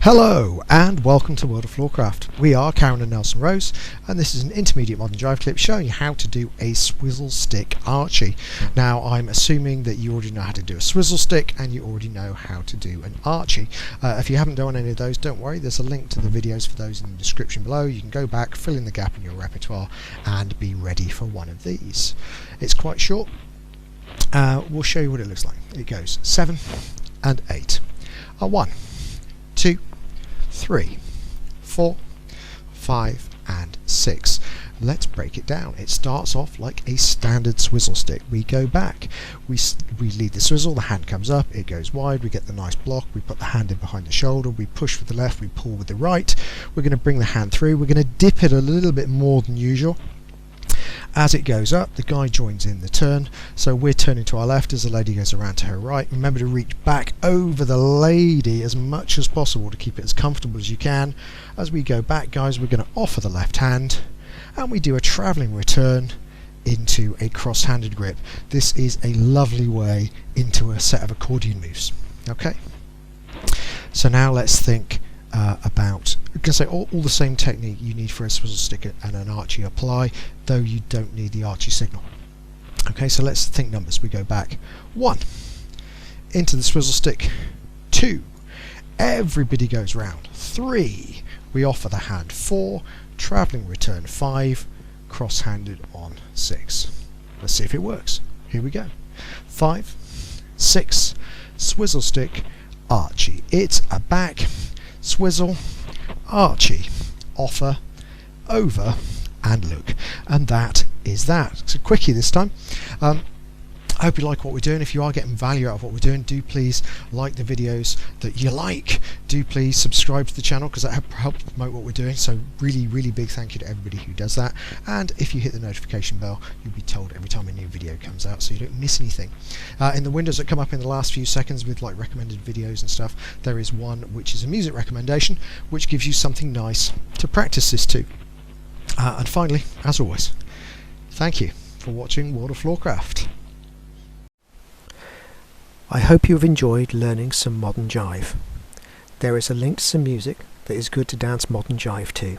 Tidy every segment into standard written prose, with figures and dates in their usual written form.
Hello and welcome to World of Floorcraft. We are Karen and Nelson Rose, and this is an Intermediate Modern Jive Clip showing you how to do a Swizzlestick Archie. Now I'm assuming that you already know how to do a Swizzlestick and you already know how to do an Archie. If you haven't done any of those, don't worry, there's a link to the videos for those in the description below. You can go back, fill in the gap in your repertoire and be ready for one of these. It's quite short. We'll show you what it looks like. It goes 7 and 8. 1, 2, 3, 4, 5 and 6. Let's break it down. It starts off like a standard Swizzlestick. We go back, we lead the swizzle, the hand comes up, it goes wide, we get the nice block, we put the hand in behind the shoulder, we push with the left, we pull with the right, we're going to bring the hand through, we're going to dip it a little bit more than usual. As it goes up, the guy joins in the turn, so we're turning to our left as the lady goes around to her right. Remember to reach back over the lady as much as possible to keep it as comfortable as you can. As we go back, guys, we're going to offer the left hand and we do a travelling return into a cross-handed grip. This is a lovely way into a set of accordion moves. Okay, so now let's think about, I'm going to say all the same technique you need for a Swizzlestick and an Archie apply, though you don't need the Archie signal. Okay, so let's think numbers. We go back 1 into the Swizzlestick, 2, everybody goes round, 3, we offer the hand, 4, travelling return, 5, cross-handed on 6. Let's see if it works. Here we go. 5, 6, Swizzlestick Archie. It's a back swizzle, Archie, offer, over and look, and that is that. It's a quickie this time. I hope you like what we're doing. If you are getting value out of what we're doing, do please like the videos that you like. Do please subscribe to the channel because that helps promote what we're doing. So really big thank you to everybody who does that. And if you hit the notification bell, you'll be told every time a new video comes out so you don't miss anything. In the windows that come up in the last few seconds with like recommended videos and stuff, there is one which is a music recommendation which gives you something nice to practice this to. And finally, as always, thank you for watching World of Floorcraft. I hope you have enjoyed learning some modern jive. There is a link to some music that is good to dance modern jive to.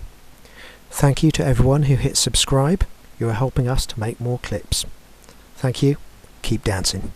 Thank you to everyone who hit subscribe. You are helping us to make more clips. Thank you. Keep dancing.